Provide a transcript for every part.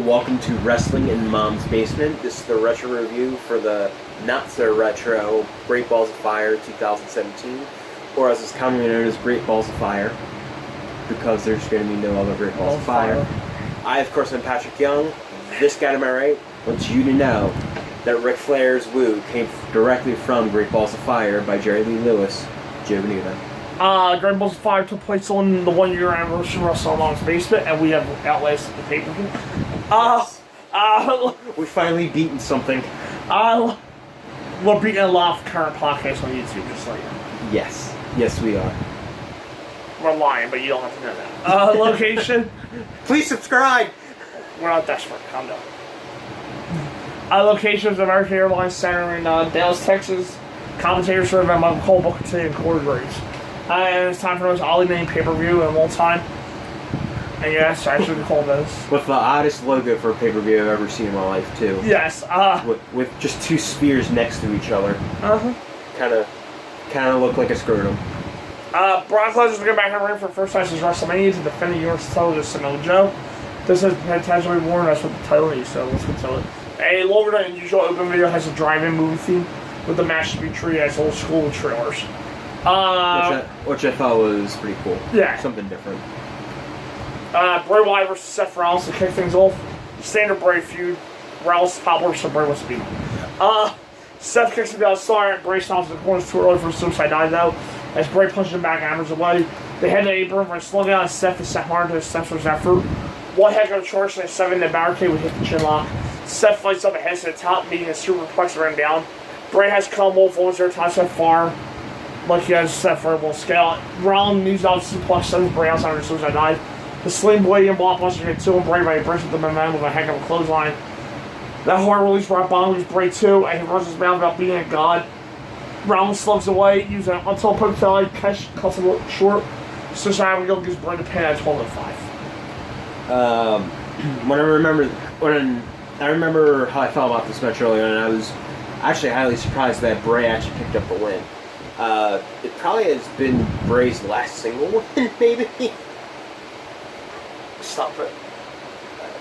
Welcome to Wrestling in Mom's Basement. This is the retro review for the not-so-retro Great Balls of Fire 2017, or as it's commonly known as Great Balls of Fire, because there's going to be no other Great Balls of Fire. I, of course, am Patrick Young. This guy to my right wants you to know that Ric Flair's Woo came directly from Great Balls of Fire by Jerry Lee Lewis, Joe Venuta. Great Balls of Fire took place on the 1 year anniversary of Wrestling in Mom's Basement, and we have outlasted the pay-per-view. We've finally beaten something. We're beating a lot of current podcasts on YouTube, just like Yes. Yes, we are. we're lying, but you don't have to know that. Location? Please subscribe! We're not desperate. Calm down. Location is American Airlines Center in Dallas, Texas. Commentators served by Michael Cole, Booker T, and Corey Graves. And it's time for the most oddly named pay-per-view in a long time. And yes, I should call this. With the oddest logo for a pay-per-view I've ever seen in my life, too. Yes, With just two spheres next to each other. Kind of look like a scrotum. Brock Lesnar's going back in the ring for the first time since WrestleMania to defend the U.S. title against Samoa Joe. This has potentially warned us with the title news, so let's get to it. A longer than usual open video has a drive-in movie theme, with the match to be treated as old school with trailers. Which I thought was pretty cool. Yeah. Something different. Bray Wyatt versus Seth Rollins to kick things off. Standard Bray feud. Rollins is popular, so Bray wants to beat him. Seth kicks him outside. Bray stops in the corner too early for a suicide dive out. As Bray punches him back, hammers away. They head to the apron for a slow down, and Seth is set hard to his steps for his effort. One heck of a charge and a 7 in the barricade would hit the chin lock. Seth fights up and heads to the top, meeting a superplex to run down. Bray has come off once their time so far, like he has Seth for a full scale. Rollins moves out suplex, sends Bray outside of the suicide dive. The sling blade and blockbuster get two, and Bray by breaks with the momentum with a heck of a clothesline. That hard release rock bomb leaves Bray too, and he runs his mouth about being a god. Rollins slugs away, using an until poke belly, cuts him short. So Simon Gill gives Bray the pin at 12:05. When I remember how I felt about this match earlier, and I was actually highly surprised that Bray actually picked up the win. It probably has been Bray's last single win, maybe. Stop it.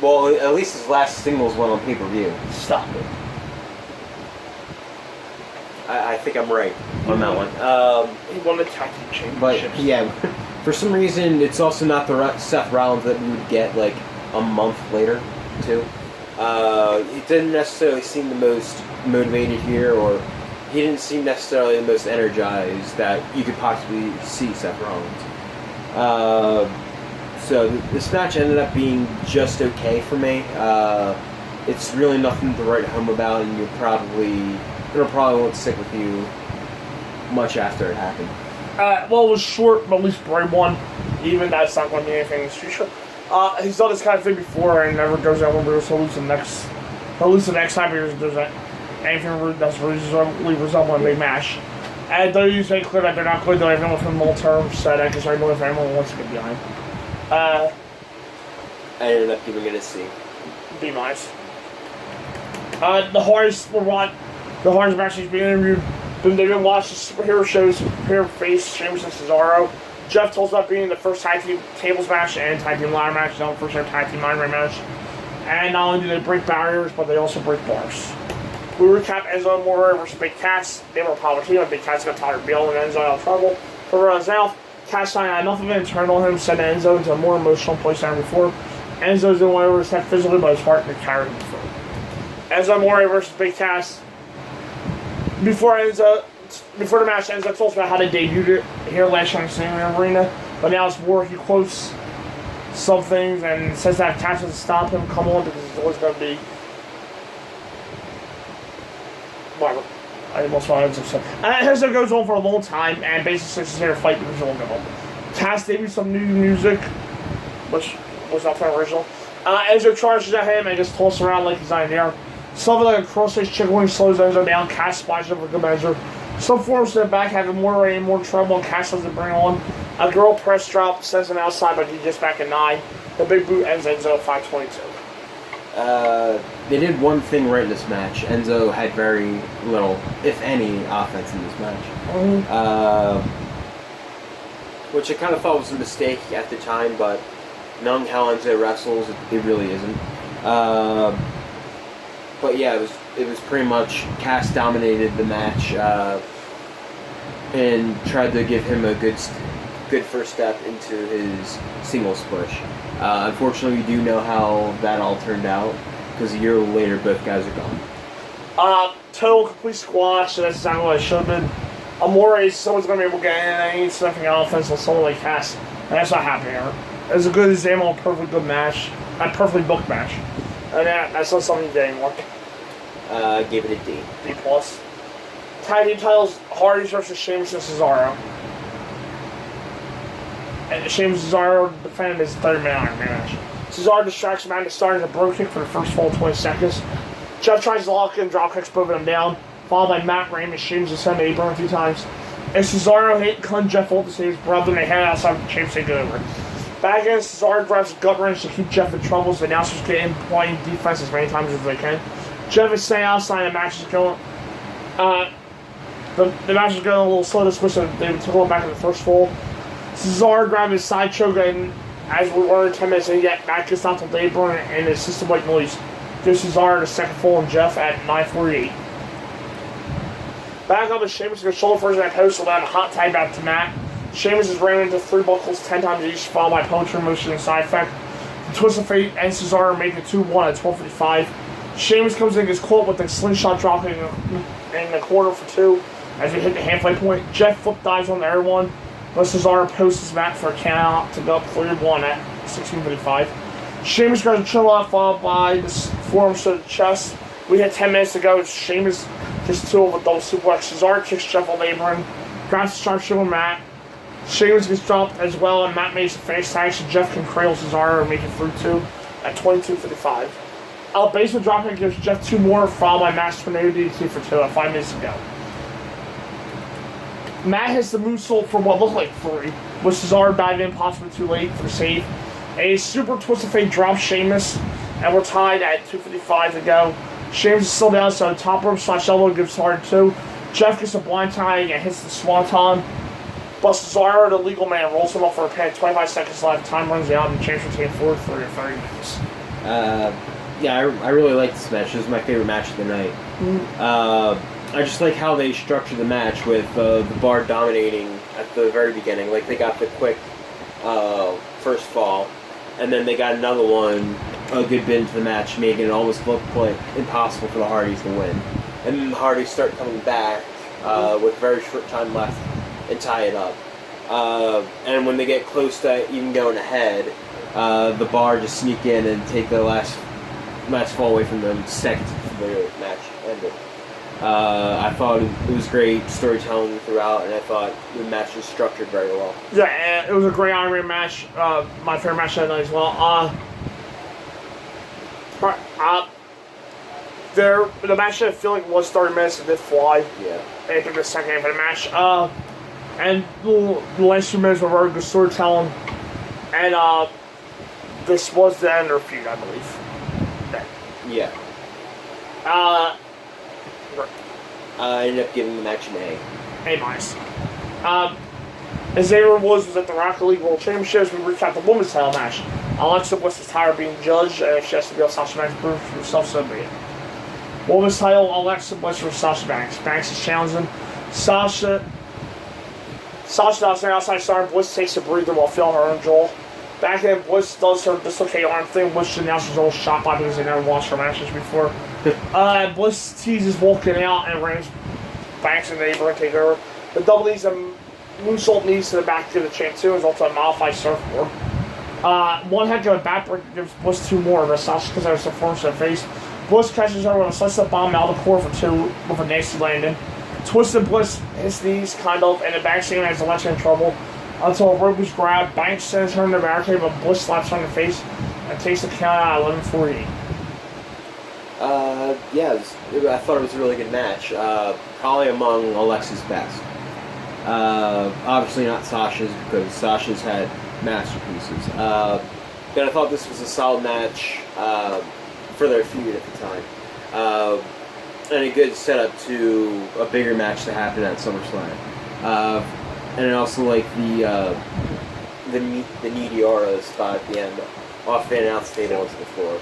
Well, at least his last singles went on pay-per-view. Stop it. I think I'm right on that one. He won the tag team championship. But yeah, for some reason, it's also not the Seth Rollins that we would get like a month later, too. He didn't necessarily seem the most motivated here, or he didn't seem necessarily the most energized that you could possibly see Seth Rollins. So this match ended up being just okay for me. It's really nothing to write home about, and it'll probably won't stick with you much after it happened. Well, it was short, but at least Bray won. Even that's not going to be anything in his future. He's done this kind of thing before and never goes out when Bruce will lose the next time he does that. Anything that's really resembling a big match. And WWE's made clear that they're not going to do anything with him long term, so I guess I know if anyone wants to get behind. I ended up giving it a C. B minus. The hardest matches being interviewed. They've been watching superhero shows, superhero face, Sheamus and Cesaro. Jeff tells about being the first tag team tables match and tag team ladder match, not the first ever tag team ladder match. And not only do they break barriers, but they also break bars. We recap Enzo and Amore versus Big Cass. They were a power team, but Big Cass got tired of Bill and Enzo out of trouble. For runs out, Cass had enough of it and turned on him, sent Enzo into a more emotional place than before. Enzo didn't want to overstep physically, but his heart could carry him through. Enzo Amore versus Big Cass. Before the match, Enzo told us about how they debuted it here last year in the same arena, but now it's more. He quotes some things and says that Cass doesn't stop him, come on, because it's always going to be. Whatever. I almost wanted to say. Enzo goes on for a long time and basically says he's here to fight because he's going to go. Cass debuted some new music, which was not the original. Enzo charges at him and just tosses around like he's not in there. Something like a cross-face chicken wing slows Enzo down. Cass splashes over good measure. Some forms to the back having more rain, more trouble, and Cass doesn't bring on. A girl press drop sends him outside, but he gets back at 9. The big boot ends Enzo 5:22. They did one thing right in this match. Enzo had very little, if any, offense in this match. Which I kind of thought was a mistake at the time, but knowing how Enzo wrestles, it really isn't. But yeah, it was pretty much Cass dominated the match and tried to give him a good first step into his singles push. Unfortunately, we do know how that all turned out because a year later, both guys are gone. Total complete squash, and that's exactly what it should have been. Amore, someone's going to be able to get in, and he needs something on offense with someone like Cass. And that's not happening here. It was a good example of a perfectly good match, a perfectly booked match. And that's not something you get anymore. Gave it a D. D+. Tag team titles, Hardys versus Sheamus and Cesaro. And Sheamus and Cesaro defended his 30-minute Iron Man match. Cesaro distracts Amanda starting a bro kick for the first full 20 seconds. Jeff tries to lock in, drop kicks, moving him down, followed by Matt Raymond. Sheamus is sent to apron a few times. And Cesaro hit Cunt Jeff Holt to save his brother, and they head outside the Champs take it over. Back in, Cesaro grabs a gut wrench to keep Jeff in trouble, so the announcers get in playing defense as many times as they can. Jeff is staying outside, and the match is going. The match is going a little slow to switch, so they took a little back in the first full. Cesaro grabbed his side choke, and as we were in 10 minutes, and yet back gets out to Dayburn, and his system white noise gives Cesaro the second full and Jeff at 9:48. Back up with Sheamus goes shoulder first, and I post allowed a hot tag back to Matt. Sheamus is ran into 3 buckles 10 times each, followed by poetry motion and side effect. The twist of fate and Cesaro make it 2-1 at 12:55. Sheamus comes in his quote with the slingshot dropping in the quarter for 2 as we hit the halfway point. Jeff flip dives on the air one. But Cesaro posts his mat for a count to go up 3-1 at 16:55. Sheamus goes to chill out, followed by this forearms to the chest. We had 10 minutes to go. Sheamus just 2 of a double suplex. Cesaro kicks Jeff on the apron, grabs the sharpshooter Matt. Sheamus gets dropped as well, and Matt makes the face tag so Jeff can cradle Cesaro and make it through 2 at 22:55. Basement dropping gives Jeff 2 more, followed by Matt's tornado DDT for 2 at 5 minutes to go. Matt hits the moonsault for what looked like 3, with Cesaro diving in possibly too late for the save. A super twist of fate drops Sheamus, and we're tied at 2:55 to go. Sheamus is still down, so top rope slash elbow gives hard 2. Jeff gets a blind tag and hits the swanton. But Cesaro, the legal man, rolls him up for a pin. 25 seconds left. Time runs out, and the champs retain forward for 30 minutes. Yeah, I really like this match. This is my favorite match of the night. I just like how they structured the match with the Bar dominating at the very beginning. Like, they got the quick first fall, and then they got another one a good bit into the match, making it almost look like impossible for the Hardys to win. And then the Hardys start coming back with very short time left and tie it up. And when they get close to even going ahead, the Bar just sneak in and take the last fall away from them seconds before the match ended. I thought it was great storytelling throughout, and I thought the match was structured very well. Yeah, it was a great Iron Man match. My favorite match of the night as well. The match I feel like was 30 minutes. It did fly. Yeah. I think the second half of the match. And the last 2 minutes were very good storytelling. And this was the end of their feud, I believe. Yeah. I ended up giving the match an A. A-. Xavier Woods was at the Rocket League World Championships. We recapped the women's title match. Alexa Bliss is tired of being judged, and if she has to be on Sasha Banks, prove herself, so be it. Women's title, Alexa Bliss versus Sasha Banks. Banks is challenging Sasha does an outside start. Bliss takes a breather while feeling her own Joel. Back then, Bliss does her dislocate arm thing, which the announcers always shot by because they never watched her matches before. Bliss teases walking out and rings Banks and the apron take over. The double knees and moonsault knees to the back to the champ too, is also a modified surfboard. One head to a backbreaker gives Bliss 2 more, but Sasha because there's a force to her face. Bliss catches her with a slice-up bomb out of the core for 2 with a nasty landing. Twisted Bliss his knees, kind of, and the Banks team has Alexa in trouble until a rope is grabbed. Banks sends her in the barricade, but Bliss slaps her in the face and takes the count out at 11:48. Yeah, I thought it was a really good match. Probably among Alexa's best. Obviously not Sasha's, because Sasha's had masterpieces. But I thought this was a solid match for their feud at the time. And a good setup to a bigger match to happen at SummerSlam. And I also like the Needy Aura spot at the end. off the announce table onto the floor,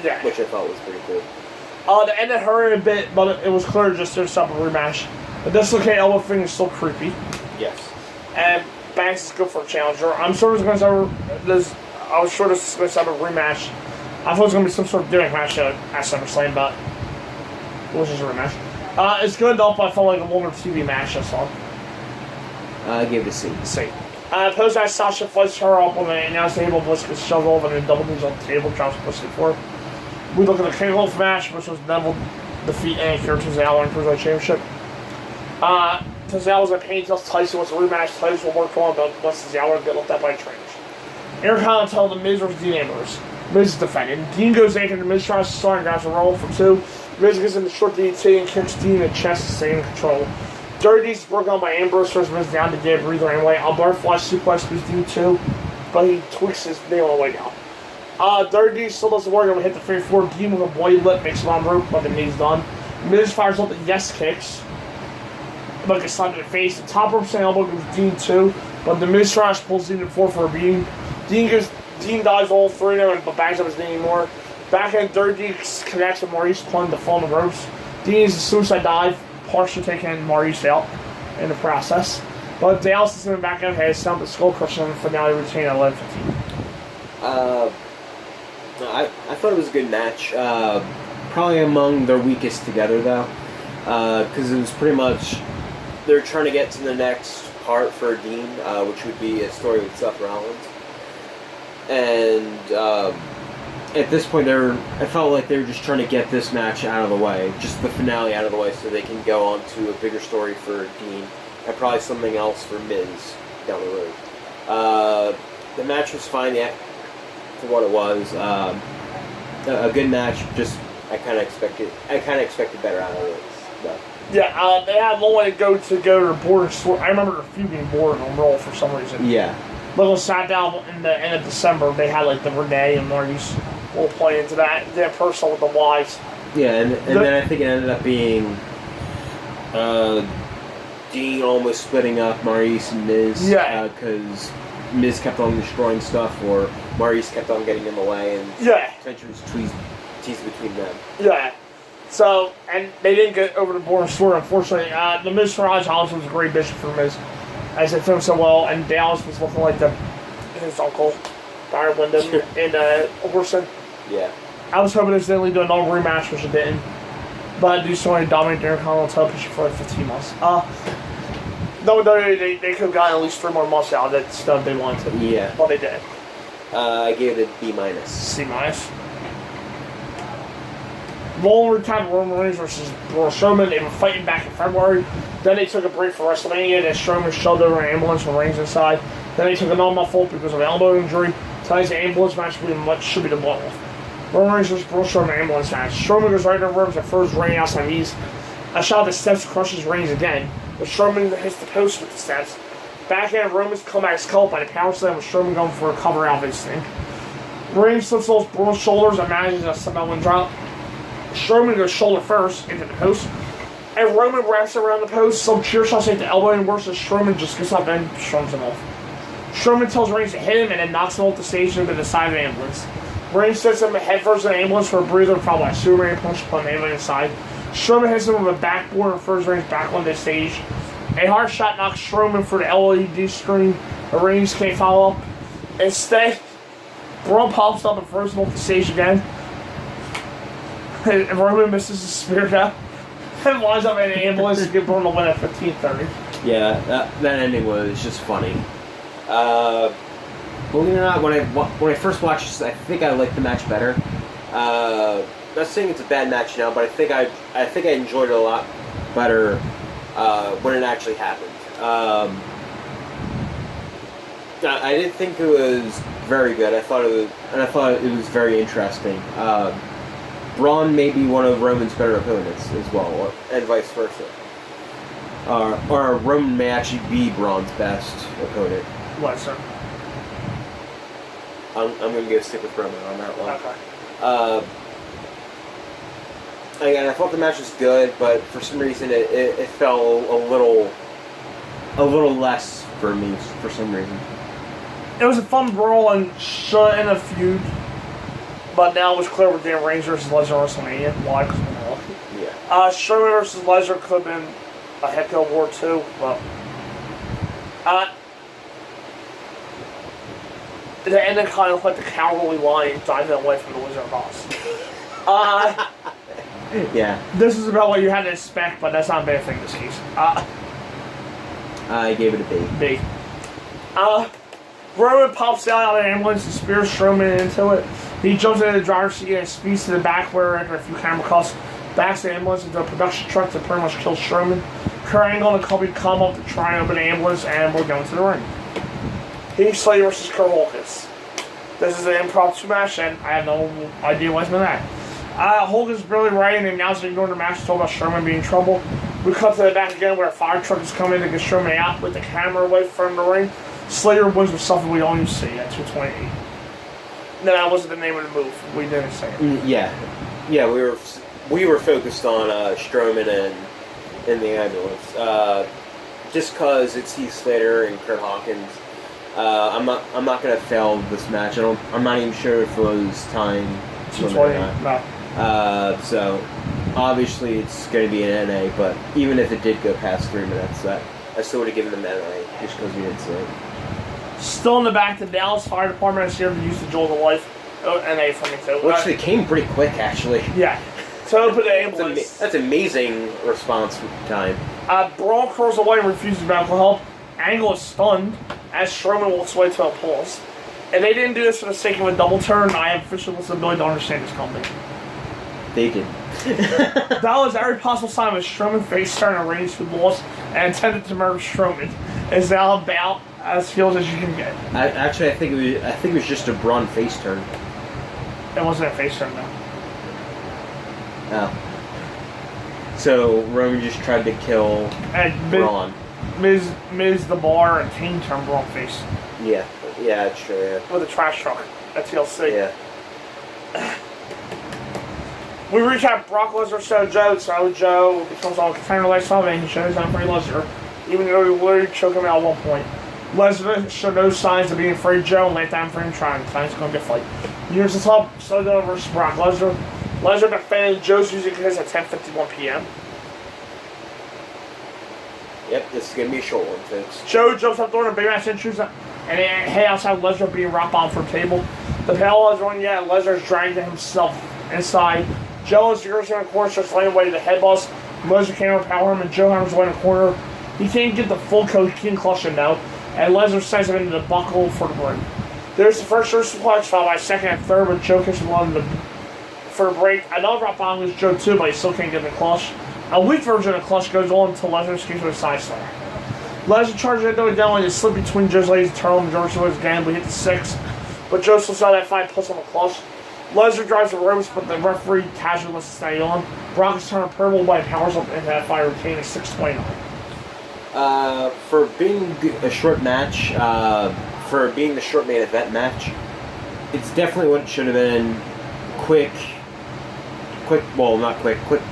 Yeah. which I thought was pretty cool. The end hurt a bit, but it was clear just to set up a rematch. The dislocated elbow thing is still creepy. Yes. And Banks is good for a challenger. I'm sure it's going to this. I was sure this is going to set up a rematch. I thought it was going to be some sort of gimmick match at SummerSlam, but it was just a rematch. It's good enough, but I felt like a longer TV match. I saw. I gave it a C. C. Post-match, Sasha fights her up on the announce table. Bliss gets shoved over and then double knees on the table, drops Bliss before. We look at the kickoff match, which was Neville defeat and Kurt Tozawa in Cruiserweight Championship. Tozawa was in pain, tells Tyson what's a rematch. Tyson will work for him, but once Tozawa get looked at by trainers. Intercontinental tells the Miz versus Dean Ambrose. Miz is defending. Dean goes after the Miz tries to start and grabs a roll for 2. Miz gets in the short DDT and kicks Dean in the chest to stay in control. Dirty D's broken on by Ambrose, throws Miz down to get a breather anyway. Alberto flash suplex beats Dean too, but he tweaks his nail on the way down. Dirty D still doesn't work, and we hit the 3-4. Dean with a bloody lip makes him on rope, but the knee's done. Miz fires up the yes kicks, but gets slapped in the face. The top rope elbow goes Dean too, but the Miz trash pulls Dean in 4 for a beating. Dean dives all 3 of them, but backs up his knee anymore. Backhand Dirty D connects with Maurice, pulling the fall on the ropes. Dean is a suicide dive, partially taking Maurice out in the process. But Dallas is in the back end, has sound the skull crushing in the finale routine at 11:15. I thought it was a good match. Probably among their weakest together, though. Because it was pretty much... They're trying to get to the next part for Dean, which would be a story with Seth Rollins. And at this point, I felt like they were just trying to get this match out of the way. Just the finale out of the way so they can go on to a bigger story for Dean. And probably something else for Miz down the road. The match was fine, yeah, for what it was. A good match. Just I kind of expected better out of it. But. Yeah, they had a long way to go to the border store. I remember a few being bored on Raw for some reason. Yeah. Little sat down in the end of December. They had like the Renee and Maurice will play into that. They're personal with the wives. Yeah, and then I think it ended up being Dean almost splitting up Maurice and Miz. Yeah. Because Miz kept on destroying stuff, or Maurice kept on getting in the way, and tension was teased between them. Yeah. So, and they didn't get over the border store, unfortunately. The Miz Farage Hollis was a great bishop for Miz, as they filmed so well, and Dallas was looking like his uncle, Byron Windham, in Orson. Yeah. I was hoping this didn't lead to a normal rematch, which it didn't. But I do still want to dominate Darren Collins television for like 15 months. No, they could have gotten at least 3 more months out of that stuff they wanted to. Yeah. But they did. I gave it a B-. C-. Long time Roman Reigns versus Braun Strowman. They were fighting back in February. Then they took a break for WrestleMania. Then Strowman shoved over an ambulance with Reigns inside. Then they took an all-month fault because of an elbow injury. Tonight's ambulance match should be the blow-off. Roman Reigns versus Braun Strowman ambulance match. Strowman goes right in the ropes at first, Reigns outside knees. A shot of the steps crushes Reigns again. But Strowman hits the post with the steps. Backhand Roman's comeback is called by the power slam with Strowman going for a cover out of his thing. Reigns slips those Braun's shoulders and manages a Samoan drop. Strowman goes shoulder first into the post. And Roman wraps around the post. Some cheer shots hit the elbow and worse as Strowman just gets up and strums him off. Strowman tells Reigns to hit him and then knocks him off the stage into the side of the ambulance. Reigns sets him head first in the ambulance for a breather followed by a Superman punch upon the ambulance side. Strowman hits him with a backboard and throws Reigns back on the stage. A hard shot knocks Strowman for the LED screen, but Reigns can't follow up. Instead, Braun pops up and throws him off the stage again. And Roman misses his spear now. And winds up in an ambulance to give Braun the win at 15:30. Yeah, that ending was just funny. Believe it or not, when I first watched this, I think I liked the match better. Not saying it's a bad match now, but I think I enjoyed it a lot better when it actually happened. I didn't think it was very good. I thought it was very interesting. Braun may be one of Roman's better opponents as well, and vice versa. Or Roman may actually be Braun's best opponent. What, sir? I'm going to go stick with Roman on that one. Okay. Again, I thought the match was good, but for some reason it fell a little less for me for some reason. It was a fun brawl and should end a feud, but now it was clear with Dan Reigns versus Lesnar WrestleMania. Why? Because we're not lucky. Yeah. Strowman versus Lesnar could have been a heck of a war too, but the ending kind of like the cowardly lion diving away from the Wizard Boss. Yeah. This is about what you had to expect, but that's not a bad thing in this case. I gave it a B. B. Roman pops out of the ambulance and spears Strowman into it. He jumps into the driver's seat and speeds to the back where, after a few camera cuts, backs the ambulance into a production truck to pretty much kill Strowman. Kurt Angle and Kobe come up to try and open the ambulance, and we're going to the ring. Heath Slater versus Kurt Hawkins. This is an impromptu match, and I have no idea what's been that. Hogan's barely right, and the announcer ignored the match, told about Strowman being in trouble. We cut to the back again where a fire truck is coming to get Strowman out with the camera away from the ring. Slater wins with something we all used to see at 228. No, that wasn't the name of the move. We didn't say it. Yeah. We were focused on Strowman and in the ambulance. Just because it's Heath Slater and Kurt Hawkins, I'm not gonna fail this match. I'm not even sure if it was time. 220. No. So obviously it's going to be an NA, but even if it did go past 3 minutes, I still would have given them NA just because we didn't see it. Still in the back, the Dallas Fire Department is here to use the Jewel of Life. NA for me too. Which they came pretty quick, actually. Yeah. To open the ambulance. That's amazing response time. Braun curls away and refuses medical help. Angle is stunned as Strowman walks away to a pause. And they didn't do this for the sake of a double turn. I have official ability to understand this company. They did. That was every possible sign of a Strowman face turn and Reigns who lost and intended to murder Strowman. Is now about as healed as you can get. I think it was just a Braun face turn. It wasn't a face turn though. Oh. So Roman just tried to kill Braun. Miz the Bar and Kane turned Braun face. Yeah, that's true. Yeah. With a trash truck at TLC. Yeah. We recap Brock Lesnar showed Joe, so Joe becomes on contender like Sunday and he shows down for Lesnar, even though he literally choked him out at one point. Lesnar showed no signs of being afraid of Joe and laid down for him trying. Tonight's going to be a fight. Here's the top, Joe versus Brock Lesnar. Lesnar defended Joe's using his at 10:51 p.m. Yep, this is going to be a short one, folks. Joe jumps up during a big match entries and they head outside Lesnar being rock bombed for a table. The panel is running yet, and Lesnar's dragging himself inside. Joe is furious in the corner, starts laying away to the head boss. Lesnar can't overpower him, and Joe hammers away in the corner. He can't get the full King Clutch in now, and Lesnar sends him into the buckle for the break. There's the first suplex, followed by second and third, but Joe catches one for the break. Another rock bomb is Joe too, but he still can't get the clutch. A weak version of the clutch goes on until Lesnar escapes with a side star. Lesnar charges it down and slip between Joe's legs and turtle and George was again, but he hit the 6. But Joe still saw that 5 plus on the clutch. Lesnar drives the ropes, but the referee casually lets it stay on. Brock is turned purple by powers up into that fire routine at 6:29. For being a short match, for being the short main event match, it's definitely what it should have been. Quick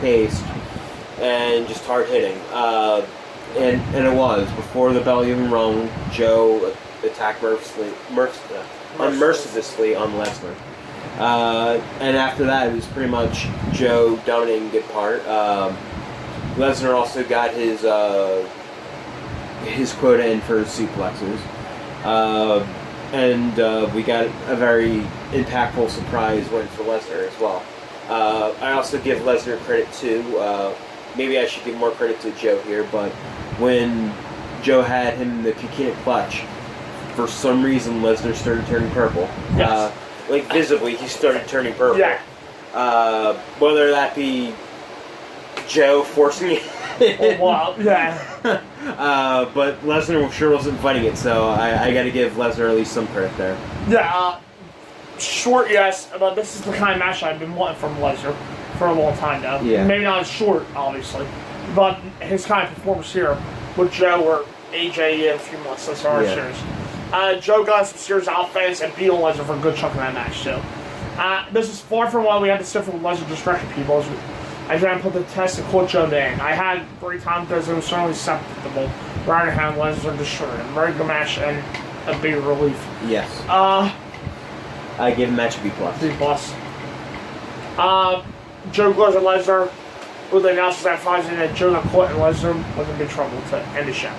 paced, and just hard hitting. And it was. Before the bell even rung, Joe attacked unmercilessly on Lesnar. And after that, it was pretty much Joe dominating good part. Lesnar also got his quota in for suplexes. And we got a very impactful surprise win for Lesnar as well. I also give Lesnar credit too. Maybe I should give more credit to Joe here, but when Joe had him in the Kikina clutch, for some reason Lesnar started turning purple. Yes. Like visibly, he started turning purple. Yeah. Whether that be Joe forcing it. Oh, wow. Yeah. But Lesnar sure wasn't fighting it, so I got to give Lesnar at least some credit there. Yeah. Short, yes, but this is the kind of match I've been wanting from Lesnar for a long time now. Yeah. Maybe not as short, obviously, but his kind of performance here with Joe or AJ in a few months. That's our series. Joe got some serious offense and beat Lesnar for a good chunk of that match, too. This is far from what we had to suffer with Lesnar distracting people. I tried to put the test and quote Joe in. I had a great time because it was certainly acceptable rather than having Lesnar destroy him. Very good match, and a big relief. Yes. I give the match a B+. B+. Joe Glazer and Lesnar, who they announced that Friday that Joe Cole and Lesnar was in big trouble to end the show.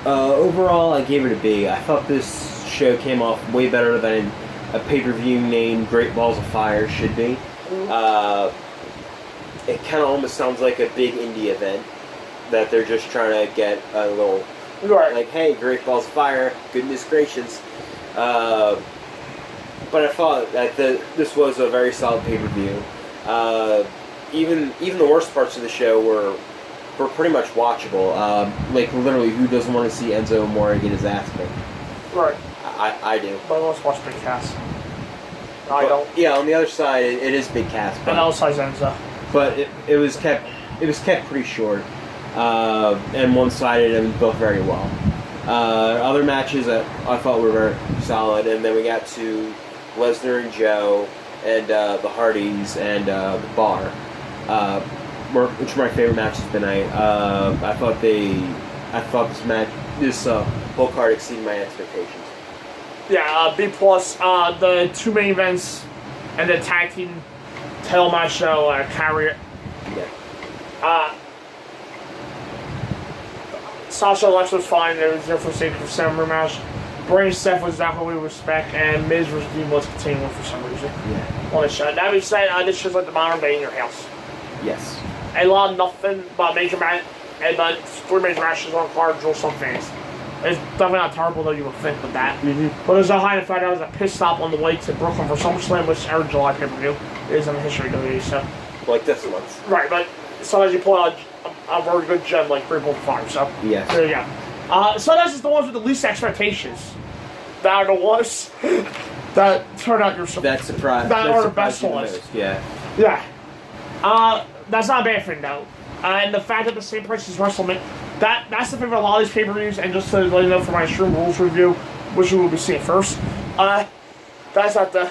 Overall, I gave it a B. I thought this show came off way better than a pay-per-view named Great Balls of Fire should be. It kind of almost sounds like a big indie event that they're just trying to get a little, like, hey, Great Balls of Fire, goodness gracious. But I thought that this was a very solid pay-per-view. Even the worst parts of the show were pretty much watchable. Like, literally, who doesn't want to see Enzo Amore get his ass kicked? Right. I do. But I want to watch Big Cass. I don't. Yeah, on the other side, it is Big Cass. And outside Enzo. But it was kept pretty short and one-sided and both very well. Other matches that I thought were very solid, and then we got to Lesnar and Joe and the Hardys and the Bar, which were my favorite matches tonight. I thought this whole card exceeded my expectations. Yeah, B+. The two main events and the tag team title match show carry it. Yeah. Sasha Alexa was fine. It was there for the sake of December match. Bray and Steph was exactly what we respect, and Miz versus Dean was continuing for some reason. Yeah. On the show. That being said, this show's like the modern day in your house. Yes. A lot of nothing but major match, and but 3 major matches on card draw some fans. It's definitely not terrible though you would think with that. But there's a high in fact, I was a pit stop on the way to Brooklyn for SummerSlam, which every July pay-per-view is in the history of WWE. So. Like this month. Right, but sometimes you pull out a very good gem like Great Balls of Fire. So yes. There you go. Sometimes it's the ones with the least expectations that are the ones that turn out your that surprise. That are the best ones. Yeah. Yeah. That's not a bad thing though. And the fact that the same price as WrestleMania, that's the thing with a lot of these pay-per-views. And just to let you know for my Extreme Rules review, which we will be seeing first, that's not a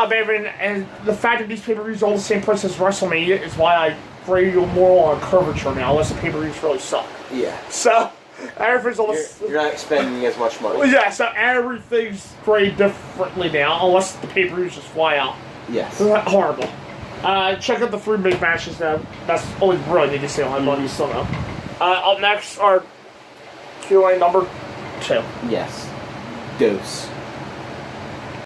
bad thing. And the fact that these pay-per-views are all the same price as WrestleMania is why I grade you more on curvature now, unless the pay-per-views really suck. Yeah. So everything's all you're not spending as much money. Yeah, so everything's graded differently now, unless the pay-per-views just fly out. Yes. Horrible. Check out the 3 big matches now. That's all we really need to say on that money, still know. Up next are Q&A number 2. Yes. Dose.